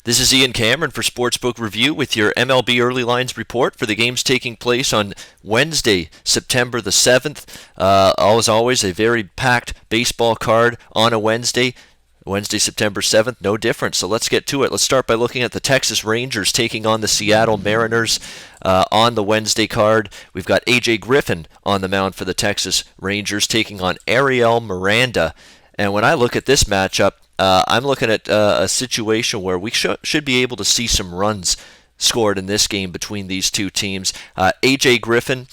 This is Ian Cameron for Sportsbook Review with your MLB Early Lines report for the games taking place on Wednesday, September the 7th. As always, a very packed baseball card on a Wednesday. Wednesday, September 7th, no different. So let's get to it. Let's start by looking at the Texas Rangers taking on the Seattle Mariners on the Wednesday card. We've got A.J. Griffin on the mound for the Texas Rangers taking on Ariel Miranda. And when I look at this matchup, I'm looking at a situation where we should be able to see some runs scored in this game between these two teams. A.J. Griffin,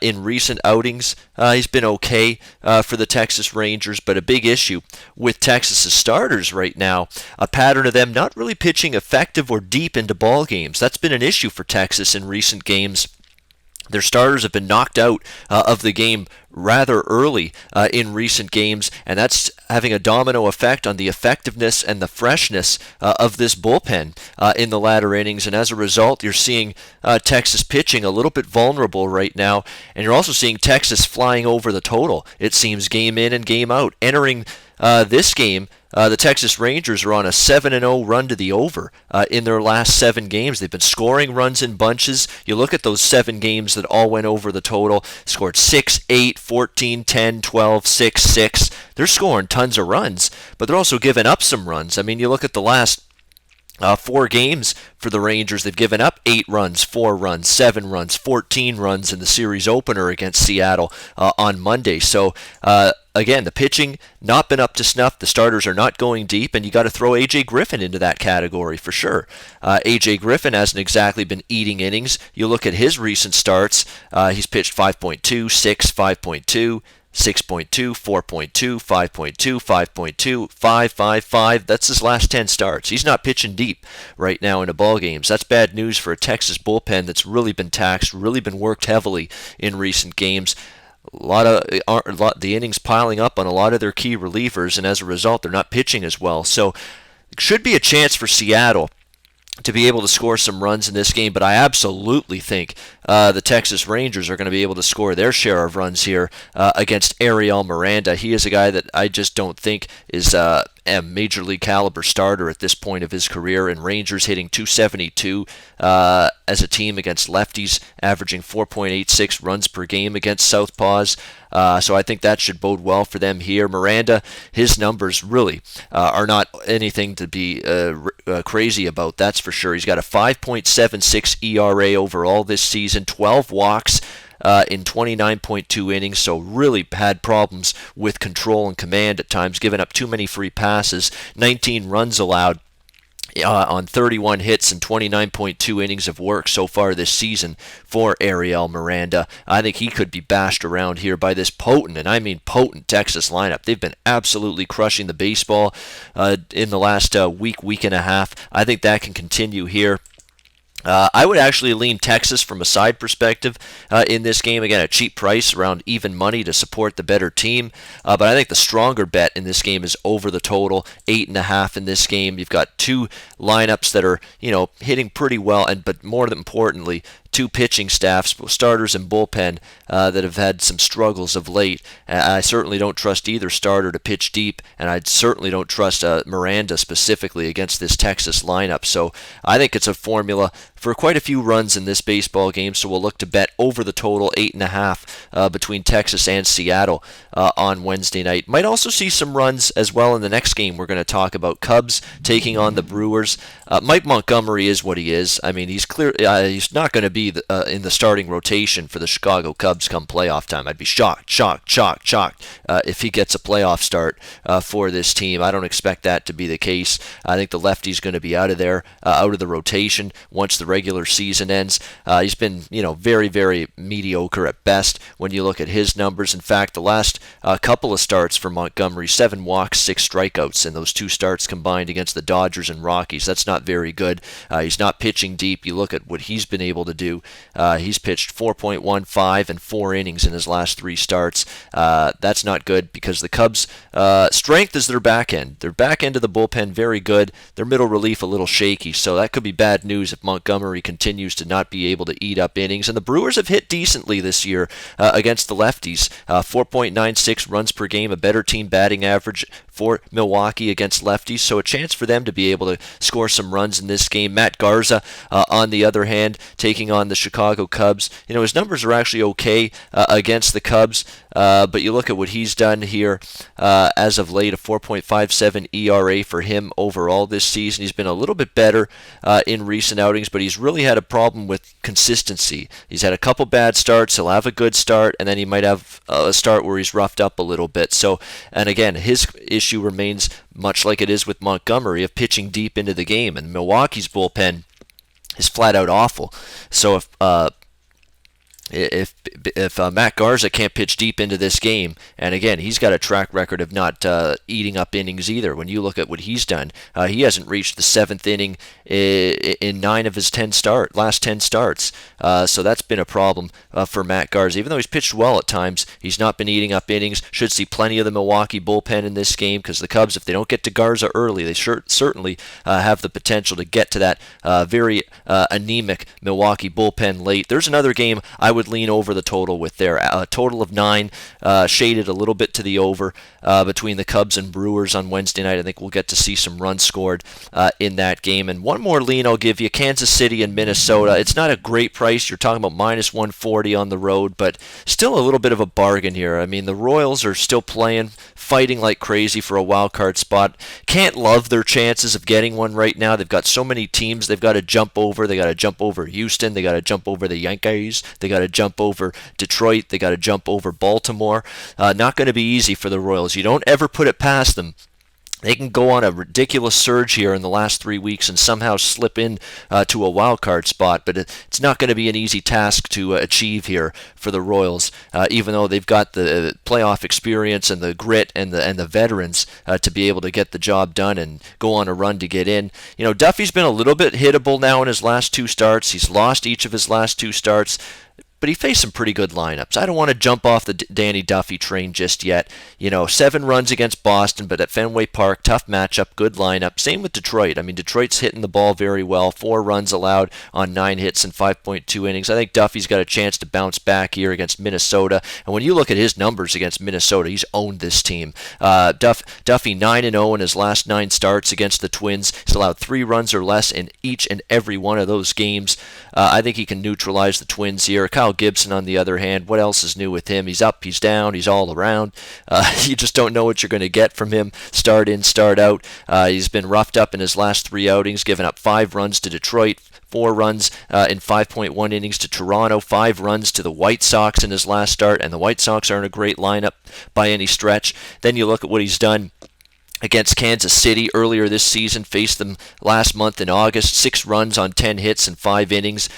in recent outings, he's been okay for the Texas Rangers, but a big issue with Texas's starters right now, a pattern of them not really pitching effective or deep into ball games. That's been an issue for Texas in recent games. Their starters have been knocked out of the game rather early in recent games, and that's having a domino effect on the effectiveness and the freshness of this bullpen in the latter innings. And as a result, you're seeing Texas pitching a little bit vulnerable right now, and you're also seeing Texas flying over the total, it seems, game in and game out. Entering this game, the Texas Rangers are on a 7-0 run to the over in their last 7 games. They've been scoring runs in bunches. You look at those 7 games that all went over the total, scored 6, 8, 14, 10, 12, 6, 6. They're scoring tons of runs, but they're also giving up some runs. I mean, you look at the last 4 games for the Rangers. They've given up 8 runs, 4 runs, 7 runs, 14 runs in the series opener against Seattle on Monday. So, again, the pitching not been up to snuff. The starters are not going deep, and you got to throw A.J. Griffin into that category for sure. A.J. Griffin hasn't exactly been eating innings. You look at his recent starts, he's pitched 5.2, 6, 5.2, 6.2, 4.2, 5.2, 5.2, 5, 5, 5. That's his last 10 starts. He's not pitching deep right now into ball games. That's bad news for a Texas bullpen that's really been taxed, really been worked heavily in recent games. The innings piling up on a lot of their key relievers, and as a result, they're not pitching as well. So, should be a chance for Seattle to be able to score some runs in this game, but I absolutely think the Texas Rangers are going to be able to score their share of runs here against Ariel Miranda. He is a guy that I just don't think is a major league caliber starter at this point of his career, and Rangers hitting .272 as a team against lefties, averaging 4.86 runs per game against southpaws. So I think that should bode well for them here. Miranda, his numbers really are not anything to be crazy about, that's for sure. He's got a 5.76 ERA overall this season, 12 walks in 29.2 innings, so really had problems with control and command at times, giving up too many free passes, 19 runs allowed on 31 hits and 29.2 innings of work so far this season for Ariel Miranda. I think he could be bashed around here by this potent, and I mean potent, Texas lineup. They've been absolutely crushing the baseball in the last week and a half. I think that can continue here. I would actually lean Texas from a side perspective in this game. Again, a cheap price, around even money to support the better team. But I think the stronger bet in this game is over the total, 8.5 in this game. You've got 2 lineups that are, hitting pretty well, but more importantly, 2 pitching staffs, both starters and bullpen, that have had some struggles of late. I certainly don't trust either starter to pitch deep, and I certainly don't trust Miranda specifically against this Texas lineup. So I think it's a formula for quite a few runs in this baseball game, so we'll look to bet over the total, 8.5 between Texas and Seattle on Wednesday night. Might also see some runs as well in the next game we're going to talk about. Cubs taking on the Brewers. Mike Montgomery is what he is. I mean, he's he's not going to be in the starting rotation for the Chicago Cubs come playoff time. I'd be shocked if he gets a playoff start for this team. I don't expect that to be the case. I think the lefty's going to be out of there, out of the rotation once the regular season ends. He's been, very, very mediocre at best when you look at his numbers. In fact, the last couple of starts for Montgomery, 7 walks, 6 strikeouts in those 2 starts combined against the Dodgers and Rockies. That's not very good. He's not pitching deep. You look at what he's been able to do. He's pitched 4.15 and 4 innings in his last 3 starts. That's not good because the Cubs' strength is their back end. Their back end of the bullpen, very good. Their middle relief, a little shaky. So that could be bad news if Montgomery continues to not be able to eat up innings. And the Brewers have hit decently this year against the lefties. 4.96 runs per game, a better team batting average for Milwaukee against lefties, so a chance for them to be able to score some runs in this game. Matt Garza, on the other hand, taking on the Chicago Cubs. His numbers are actually okay against the Cubs, but you look at what he's done here as of late, a 4.57 ERA for him overall this season. He's been a little bit better in recent outings, but he's really had a problem with consistency. He's had a couple bad starts. He'll have a good start, and then he might have a start where he's roughed up a little bit. So, and again, his issue remains much like it is with Montgomery of pitching deep into the game, and Milwaukee's bullpen is flat out awful. So if Matt Garza can't pitch deep into this game, and again, he's got a track record of not eating up innings either. When you look at what he's done, he hasn't reached the 7th inning in 9 of his last 10 starts. So that's been a problem for Matt Garza. Even though he's pitched well at times, he's not been eating up innings. Should see plenty of the Milwaukee bullpen in this game, because the Cubs, if they don't get to Garza early, they certainly have the potential to get to that very anemic Milwaukee bullpen late. There's another game I would lean over the total with there. A total of 9, shaded a little bit to the over between the Cubs and Brewers on Wednesday night. I think we'll get to see some runs scored in that game. And one more lean I'll give you, Kansas City and Minnesota. It's not a great price. You're talking about minus 140 on the road, but still a little bit of a bargain here. I mean, the Royals are still fighting like crazy for a wild card spot. Can't love their chances of getting one right now. They've got so many teams they've got to jump over. They got to jump over Houston. They got to jump over the Yankees. They got to jump over Detroit. They got to jump over Baltimore. Not going to be easy for the Royals. You don't ever put it past them. They can go on a ridiculous surge here in the last 3 weeks and somehow slip in to a wild card spot, but it's not going to be an easy task to achieve here for the Royals, even though they've got the playoff experience and the grit and the veterans to be able to get the job done and go on a run to get in. Duffy's been a little bit hittable now in his last 2 starts. He's lost each of his last 2 starts. But he faced some pretty good lineups. I don't want to jump off the Danny Duffy train just yet. 7 runs against Boston, but at Fenway Park, tough matchup, good lineup. Same with Detroit. I mean, Detroit's hitting the ball very well. 4 runs allowed on 9 hits in 5.2 innings. I think Duffy's got a chance to bounce back here against Minnesota. And when you look at his numbers against Minnesota, he's owned this team. Duffy 9-0 in his last 9 starts against the Twins. He's allowed 3 runs or less in each and every one of those games. I think he can neutralize the Twins here. Kyle Gibson, on the other hand, what else is new with him? He's up, he's down, he's all around. You just don't know what you're going to get from him, start in, start out. He's been roughed up in his last 3 outings, giving up 5 runs to Detroit, 4 runs in 5.1 innings to Toronto, 5 runs to the White Sox in his last start, and the White Sox aren't a great lineup by any stretch. Then you look at what he's done against Kansas City earlier this season, faced them last month in August, 6 runs on 10 hits in 5 innings.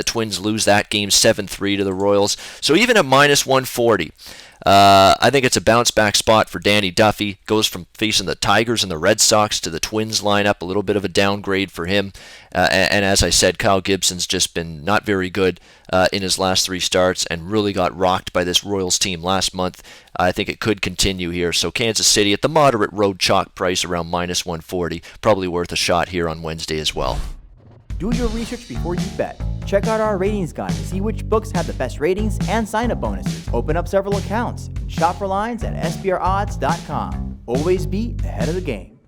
Twins lose that game 7-3 to the Royals. So even at minus 140, I think it's a bounce-back spot for Danny Duffy. Goes from facing the Tigers and the Red Sox to the Twins lineup, a little bit of a downgrade for him. And as I said, Kyle Gibson's just been not very good in his last 3 starts and really got rocked by this Royals team last month. I think it could continue here. So Kansas City at the moderate road chalk price around minus 140. Probably worth a shot here on Wednesday as well. Do your research before you bet. Check out our ratings guide to see which books have the best ratings and sign-up bonuses. Open up several accounts and shop for lines at sbrodds.com. Always be ahead of the game.